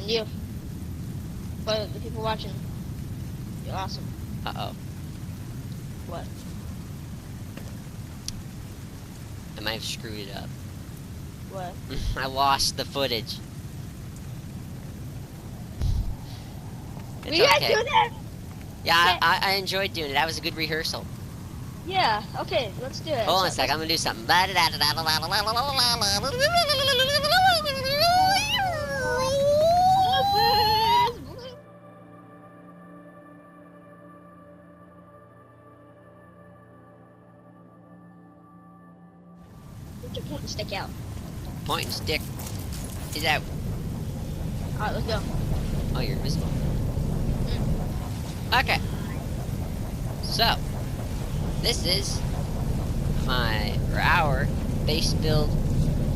And you. But the people watching, you're awesome. Uh-oh. What? I might have screwed it up. What? I lost the footage. It's We gotta okay. do that! Yeah, I enjoyed doing it. That was a good rehearsal. Yeah, okay, let's do it. Hold on a sec, I'm gonna do something. Put your point and stick out. Point and stick is out. Alright, let's go. Oh, you're invisible. Okay. So, this is our base build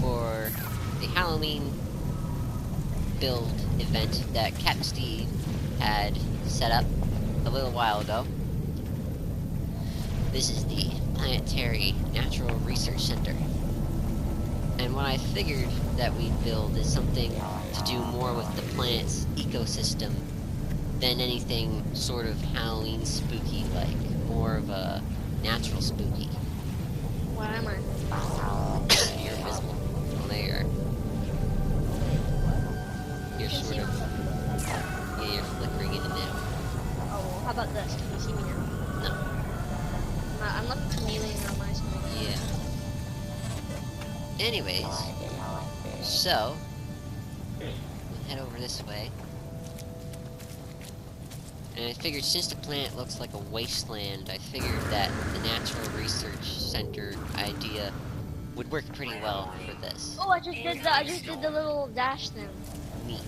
for the Halloween build event that Captain Steve had set up a little while ago. This is the Planetary Natural Research Center. And what I figured that we'd build is something to do more with the planet's ecosystem than anything sort of Halloween spooky like. More of a natural spooky. What am I? You're invisible. Oh, there you are. You're sort of... Yeah, you're flickering in and out. Oh, well, how about this? Can you see me now? No. I'm like a chameleon on my screen. Yeah. Anyways, so we'll head over this way. And I figured since the planet looks like a wasteland, I figured that the Natural Research Center idea would work pretty well for this. Oh, I just did the little dash thing. Neat.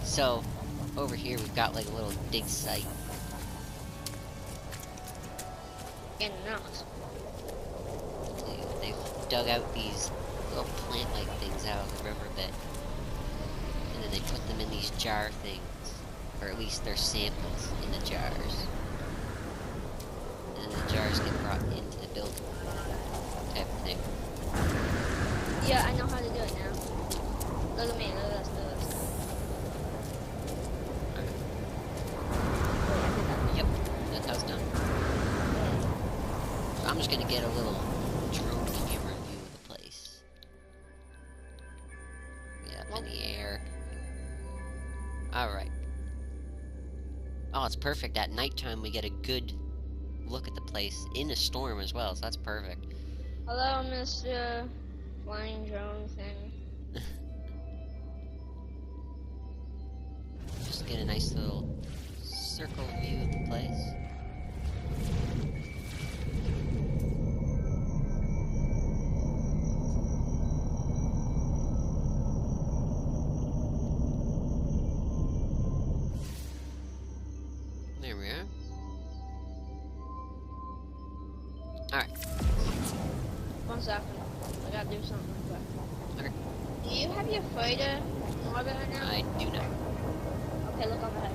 So, over here we've got like a little dig site. In and out. They've dug out these little plant-like things out of the riverbed. And then they put them in these jar things. Or at least they're samples in the jars. And then the jars get brought into the building. Type of thing. Yeah, I know how to do it now. Look at me, look at this, look at this. Wait, I did that. Yep, that's how it's done. So I'm just gonna get a little drone camera view of the place. Yeah, up in the air. Alright. Oh, it's perfect. At nighttime, we get a good look at the place in a storm as well, so that's perfect. Hello, Mr. Flying Drone thing. Just get a nice little circle view of the place. There we are. Alright. 1 second. I gotta do something real quick. Okay. Do you have your fighter in orbit right now? I do not. Okay, look overhead.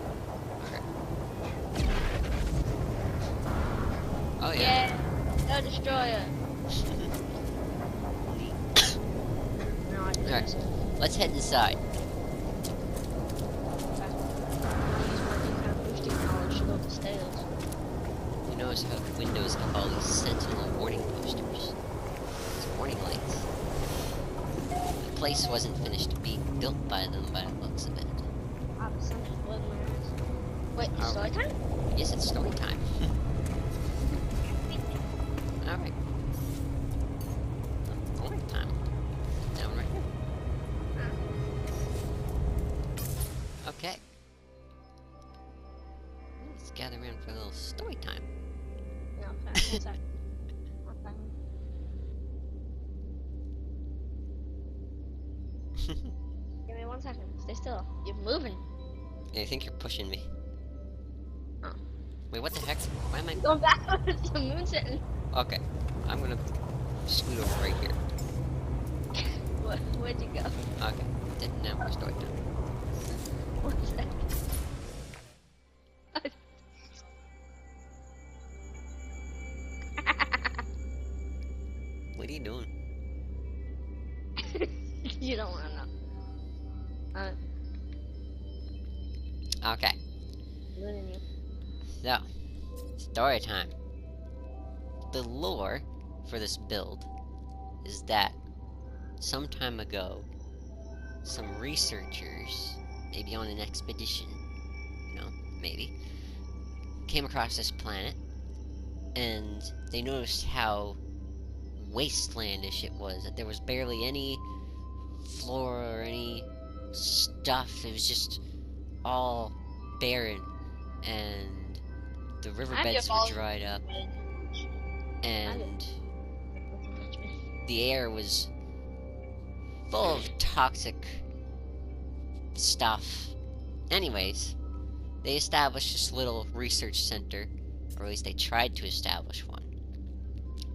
Okay. Oh yeah. Yeah, no destroyer. No, I didn't. Alright. Let's head inside. You notice how the windows have all these sentinel warning posters. These warning lights. The place wasn't finished being built by them by the looks of it. Wait, story time? Yes, it's story time. Alright. Story time. Down right here. Okay. Let's gather around for a little story time. No, okay, 1 second. Give me 1 second. Stay still. You're moving. I think you're pushing me. Oh. Wait, what the heck? Why am I... Going backwards. The moon's sitting. Okay. I'm gonna scoot over right here. Where'd you go? Okay. Now we're story time. 1 second. What are you doing? You don't want to know. Okay, Ruining you. so, story time. The lore for this build is that some time ago, some researchers, maybe on an expedition, maybe, came across this planet, and they noticed how wastelandish it was, that there was barely any flora or any stuff. It was just all barren, and the riverbeds were dried up, and the air was full of toxic stuff. Anyways, they established this little research center, or at least they tried to establish one,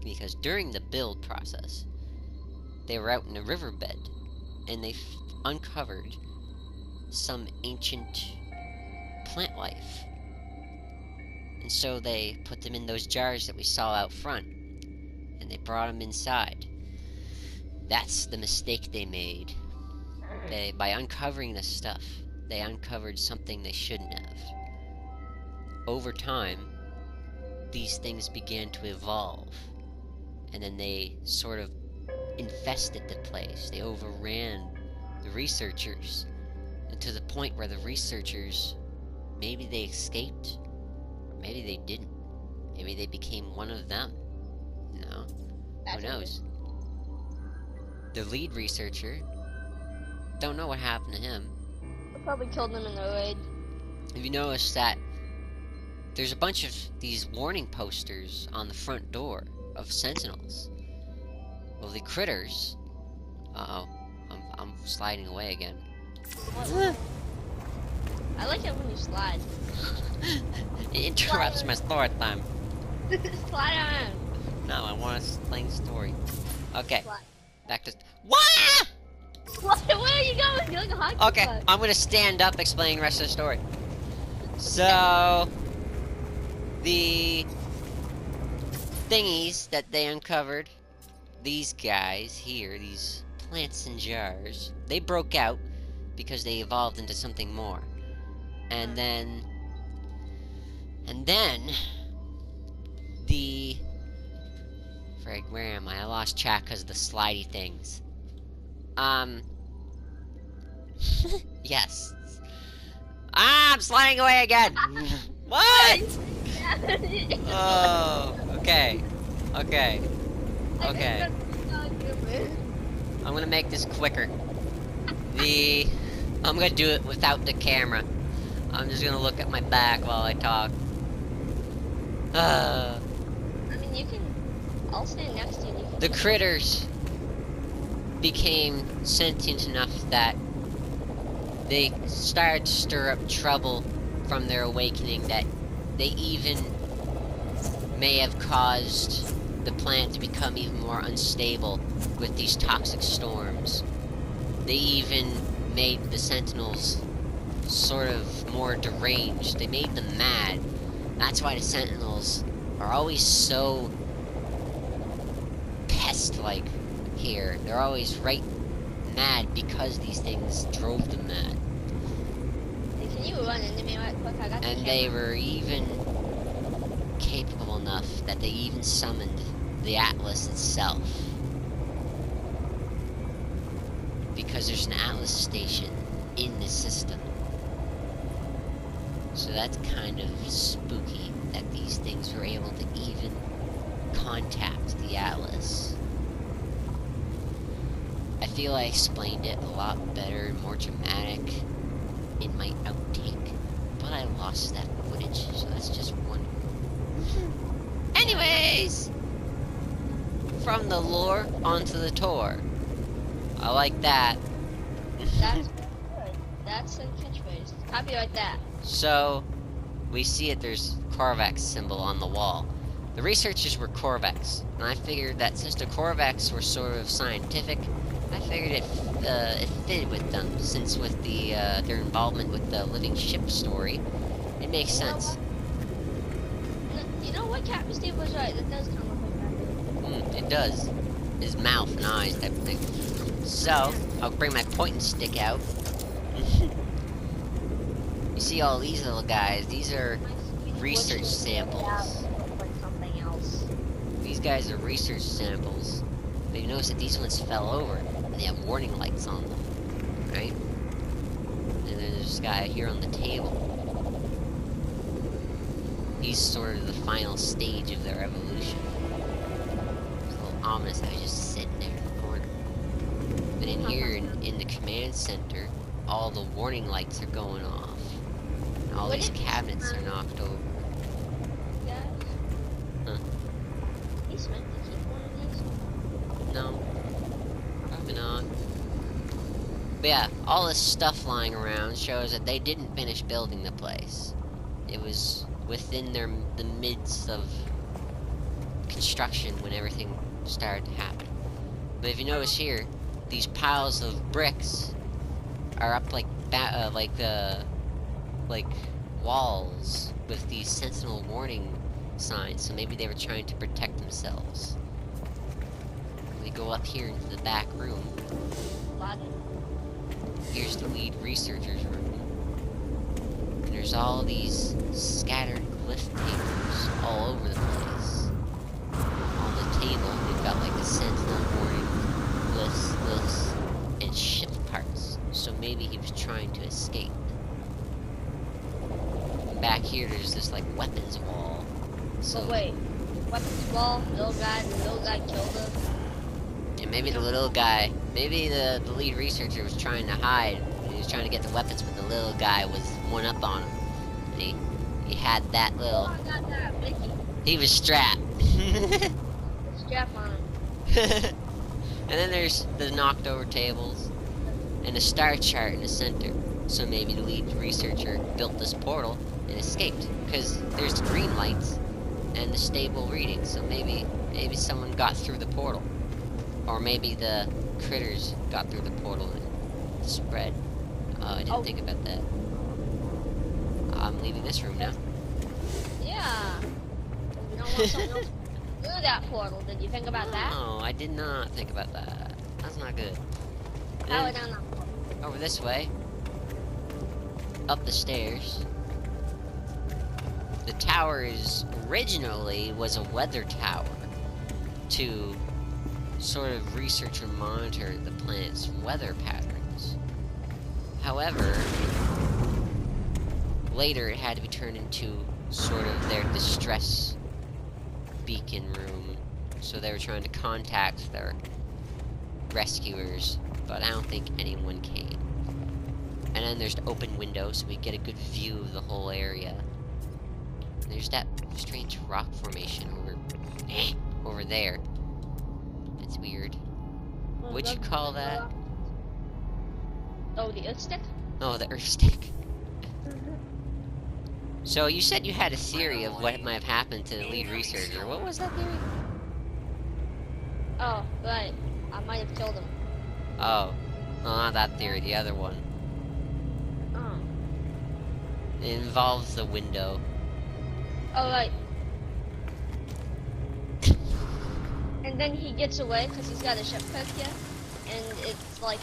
because during the build process, they were out in a riverbed, and they uncovered some ancient plant life. And so they put them in those jars that we saw out front, and they brought them inside. That's the mistake they made. By uncovering this stuff, they uncovered something they shouldn't have. Over time, these things began to evolve, and then they sort of infested the place. They overran the researchers, and to the point where the researchers, maybe they escaped, or maybe they didn't. Maybe they became one of them. Who knows? The lead researcher, don't know what happened to him. They probably killed them in the raid. Have you noticed that there's a bunch of these warning posters on the front door of sentinels? Well, the critters... Uh-oh. I'm sliding away again. What? I like it when you slide. It interrupts my story time. Slide on. No, I want to explain the story. Okay. Slide. Back to... What? What? Where are you going? You're like a hockey Okay, puck. I'm gonna stand up explaining the rest of the story. So... the... thingies that they uncovered, these guys here, these plants in jars, they broke out because they evolved into something more. And then the... Frig, where am I? I lost track because of the slidey things. Yes. I'm sliding away again! What? Oh, okay. Okay. Okay. I'm gonna make this quicker. I'm gonna do it without the camera. I'm just gonna look at my back while I talk. I mean, you can... I'll stand next to you. The critters became sentient enough that they started to stir up trouble from their awakening, that they even may have caused the planet to become even more unstable with these toxic storms. They even made the Sentinels sort of more deranged. They made them mad. That's why the Sentinels are always so pest-like here. They're always right mad because these things drove them mad. Hey, can you run into me right quick? I got the And they were even capable enough that they even summoned the Atlas itself. Because there's an Atlas station in this system. So that's kind of spooky that these things were able to even contact the Atlas. I feel I explained it a lot better and more dramatic in my outtake, but I lost that footage, so that's just one. Anyways! From the lore onto the tour. I like that. That's good. That's a catchphrase. Copyright that. So, we see it, there's Korvax symbol on the wall. The researchers were Korvax, and I figured that since the Korvax were sort of scientific, I figured it fitted with them, since with their involvement with the living ship story, it makes sense. You know what, Captain Steve was right. That does kind of look like that. It does. His mouth and eyes type of thing. So, I'll bring my pointing stick out. You see all these little guys? These are research samples. Like something else. These guys are research samples. But you notice that these ones fell over, and they have warning lights on them, right? And then there's this guy here on the table. He's sort of the final stage of their evolution. It's a little ominous how he's just sitting there in the corner. But in here, in the command center, all the warning lights are going off. And all these cabinets are knocked over. Guys? Huh? He's meant to keep one of these? No. Probably not. But yeah, all this stuff lying around shows that they didn't finish building the place. It was within the midst of construction when everything started to happen. But if you notice here, these piles of bricks are up like walls with these sentinel warning signs, so maybe they were trying to protect themselves. We go up here into the back room. Here's the lead researcher's room. And there's all these scattered glyph papers all over the place. On the table, we've got like the sentinel warning glyphs, and ship parts. So maybe he was trying to escape. And back here, there's this like weapons wall. So wait, weapons wall, the little guy killed him. And maybe the little guy, maybe the lead researcher was trying to hide. He was trying to get the weapons, but the little guy was one up on him. And he had that little. Oh, I got that, Mickey. He was strapped. Strap on him. And then there's the knocked over tables and a star chart in the center. So maybe the lead researcher built this portal and escaped, because there's green lights and the stable reading. So maybe someone got through the portal. Or maybe the critters got through the portal and spread. I didn't think about that. I'm leaving this room now. Yeah. We don't want someone else through that portal. Did you think about that? No, I did not think about that. That's not good. Power down that portal. Over this way. Up the stairs. The tower originally was a weather tower to sort of research and monitor the planet's weather patterns. However, later it had to be turned into sort of their distress beacon room. So they were trying to contact their rescuers, but I don't think anyone came. And then there's the open window, so we get a good view of the whole area. And there's that strange rock formation over there. It's weird. What'd you call that? Oh, the earth stick? Oh, the earth stick. So you said you had a theory of what might have happened to the lead researcher. What was that theory? Oh, right. I might have killed him. Oh. No, not that theory, the other one. Oh. It involves the window. Oh, right. And then he gets away because he's got a ship code here, and it's like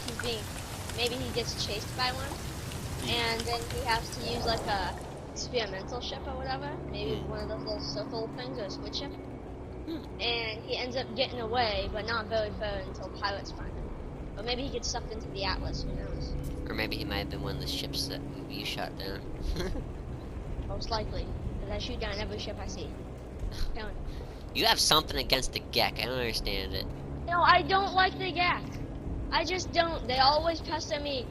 maybe he gets chased by one, and then he has to use like a experimental ship or whatever, maybe one of those little circle things or a squid ship, and he ends up getting away, but not very far until pirates find him. Or maybe he gets sucked into the Atlas, who knows? Or maybe he might have been one of the ships that you shot down. Most likely, because I shoot down every ship I see. You have something against the Gek, I don't understand it. No, I don't like the Gek. I just don't. They always pester me.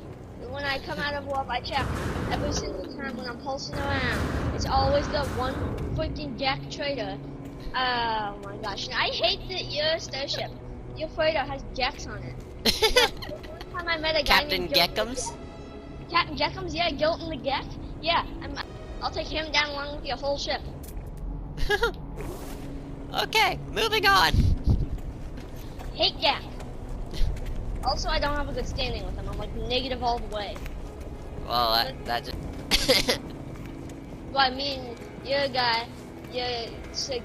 When I come out of warp, I check. Every single time when I'm pulsing around, it's always the one freaking Gek trader. Oh my gosh. And I hate that your starship, your freighter has Geks on it. The one time I met a guy Captain named Geckums? Captain Geckums, yeah, Gilton the Gek. Yeah, I'll take him down along with your whole ship. Okay, moving on. Hate Gek. Also, I don't have a good standing with him. I'm like negative all the way. Well, that just... Well, I mean, your guy, your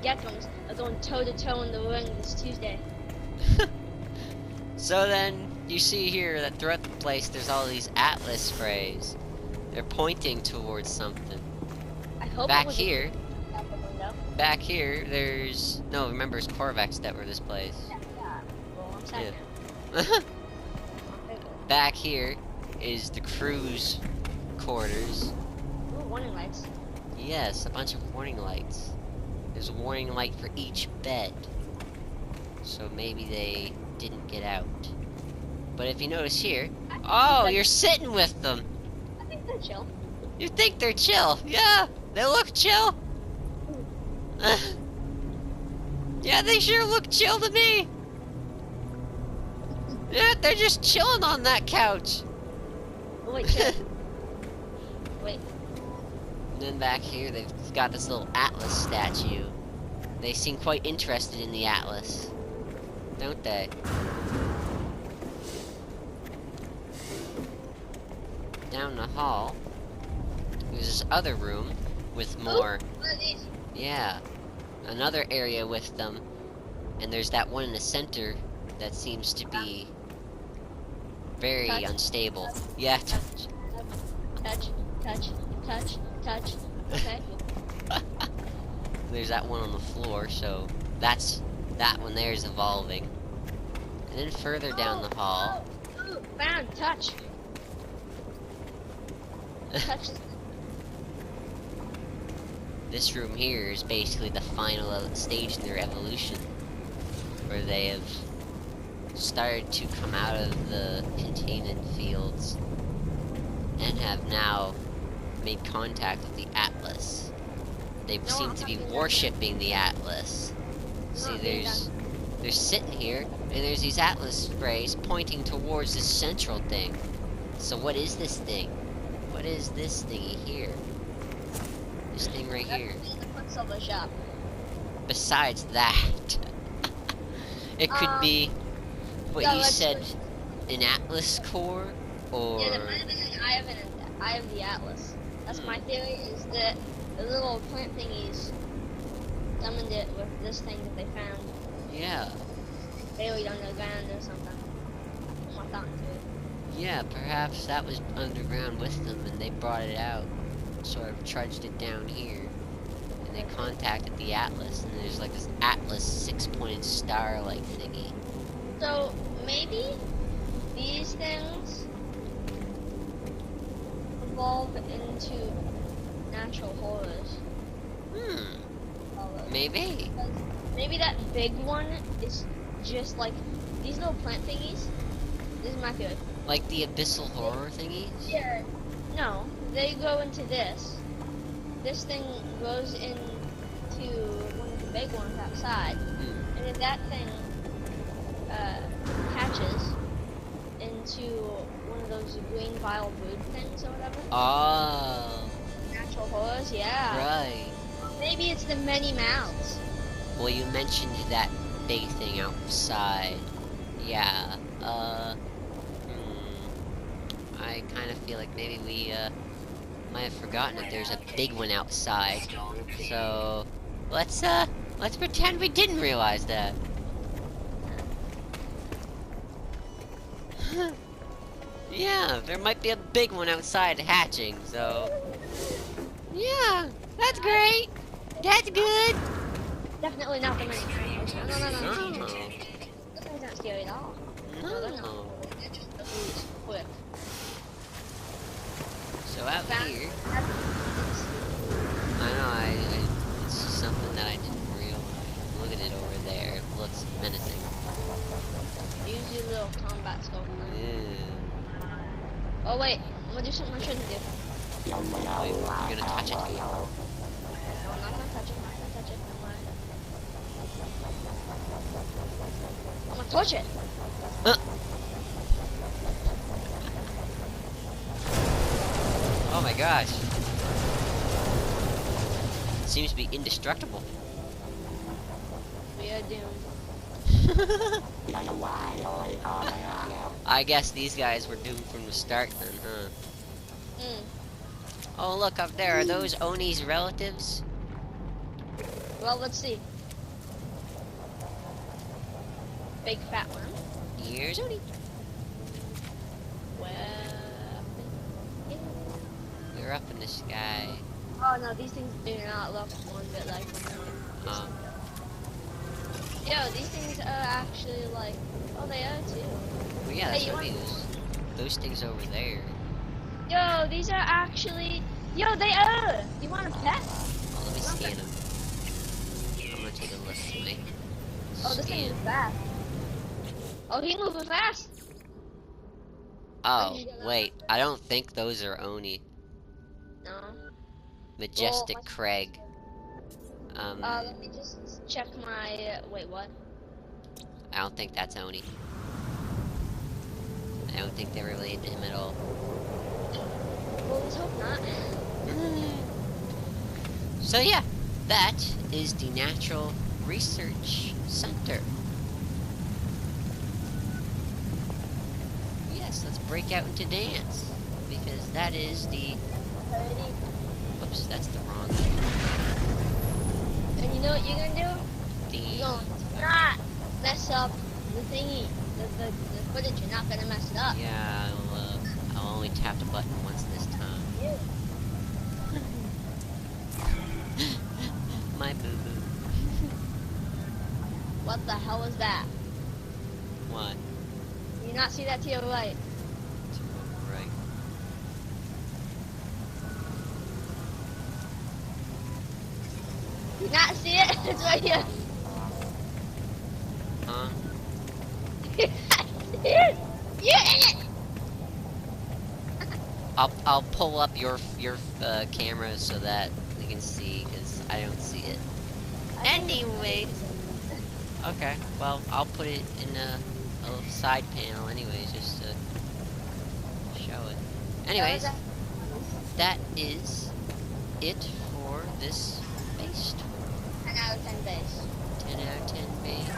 Geckums are going toe-to-toe in the ring this Tuesday. So then, you see here that throughout the place there's all these Atlas sprays. They're pointing towards something. I hope Back it was here, out the window. back here, there's... No, remember, it's Corvex that were this place. Yeah. Well, I'm sad Yeah. now. Okay, Back here is the crew's quarters. Ooh, warning lights. Yes, a bunch of warning lights. There's a warning light for each bed. So maybe they didn't get out. But if you notice here... Oh, you're sitting with them! I think they're chill. You think they're chill? Yeah, they look chill. Yeah, they sure look chill to me. Yeah, they're just chilling on that couch. Oh, wait, chill. Wait. And then back here, they've got this little Atlas statue. They seem quite interested in the Atlas, don't they? Down the hall, there's this other room with more... What are these? Yeah, another area with them, and there's that one in the center that seems to be very Touch. unstable. Yeah, Touch, touch, touch, touch. Okay. there's that one on the floor, so that one there is evolving. And then further down the hall, Ooh, found, touch. Touch. this room here is basically the final stage in their evolution, where they have started to come out of the containment fields and have now made contact with the Atlas. They seem to be worshipping the Atlas. See, they're sitting here, and there's these Atlas sprays pointing towards this central thing. So what is this thing? What is this thingy here? This thing right here. That's the Quicksilver shop. Besides that, it could be what yeah, you let's said, switch. an Atlas core, or Yeah, there might have been an eye of the Atlas. That's my theory, is that the little plant thingies summoned it with this thing that they found yeah, buried underground or something. My thought to it. yeah, perhaps that was underground with them, and they brought it out, sort of trudged it down here, and they contacted the Atlas, and there's like this Atlas six-pointed star-like thingy. So maybe these things evolve into natural horrors. Maybe. Maybe that big one is just like these little plant thingies. This is my theory. Like the abyssal horror thingies? Yeah. No, they go into this. This thing goes into one of the big ones outside, and then that thing hatches into one of those green vile brood things or whatever. Oh, Natural horrors, yeah. right. Maybe it's the many mouths. Well, you mentioned that big thing outside. Yeah, I kind of feel like maybe we, might have forgotten that there's a big one outside. So, let's pretend we didn't realize that. Yeah, there might be a big one outside hatching, so... Yeah, that's great! That's good! Definitely not the many mouths. No. No. Those things aren't scary at all. No, they're not. No. They're just the foods. Quick. So out Found- here... I know, it's something that I didn't realize. Look at it over there. It looks menacing. Use your little combat scope. Ew. Oh wait, I'm gonna do something I shouldn't do. Wait, you're gonna touch it? No, I'm not gonna touch it. I'm not gonna touch it. I'm gonna touch it. Oh my gosh. It seems to be indestructible. We are doomed. I guess these guys were doomed from the start then, huh? Oh, look up there. Are those Oni's relatives? Well, let's see. Big fat worm. Here's Oni. Well, They're up in the sky. Oh no, these things do not look one bit like them. Yo, these things are actually like, oh, they are too. Well, yeah, that's Hey, what I mean. Those things over there. Yo, these are actually, yo, they are. You want a pet? Oh, let me scan them. I'm gonna take a look at my Oh, this thing scan. is fast. Oh, he's moving fast. Oh, wait. I don't think those are Oni. No. Majestic Well, Craig. let me just check my. Wait, what? I don't think that's Oni. I don't think they're related to him at all. Well, let's hope not. So yeah, that is the Natural Research Center. Yes, let's break out into dance. Because that is the... Whoops, that's the wrong... And you know what you're gonna do? The... You're gonna not mess up the thingy, the footage. You're not gonna mess it up. Yeah, I'll only tap the button once this time. Yeah. My boo-boo. What the hell was that? What? You not see that to your right? To my right. You not see it? It's right here. Huh? You're in it. I'll pull up your camera so that we can see, because I don't see it. Anyways. Okay, well, I'll put it in a side panel anyways, just to show it. Anyways, that is it for this base tour. 10 out of 10 base. 10 out of 10 base.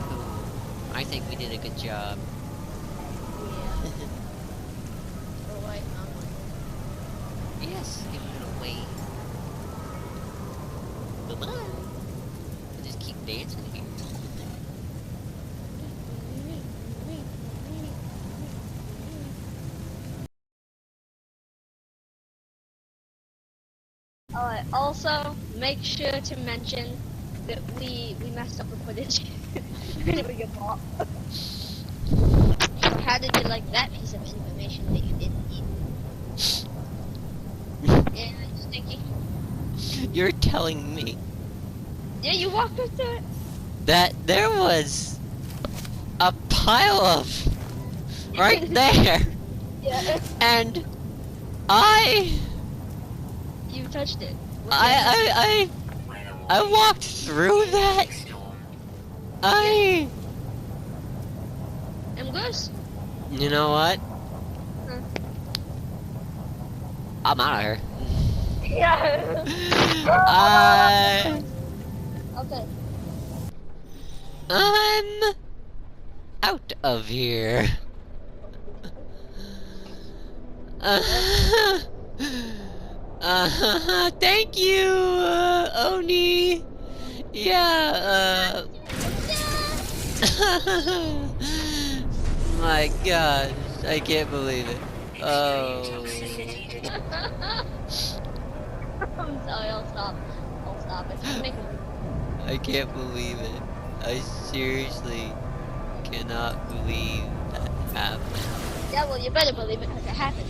Cool. I think we did a good job. Yeah. Oh, wait, Yes, give it away. Bye-bye. We'll just keep dancing here. Alright, also, make sure to mention that we messed up the footage. We get bought. How did you like that piece of information that you didn't need? Yeah, Stinky. You're telling me Yeah, you walked up to it. that there was a pile of right there, Yeah. and You touched it. I walked through that. I'm good. You know what? Huh. I'm out of here. Yeah. Okay. I'm out of here. Thank you, Oni. Yeah, my gosh, I can't believe it. Oh. I'm sorry, I'll stop. I'll stop it. Make it. I can't believe it. I seriously cannot believe that happened. Yeah, well, you better believe it because it happened.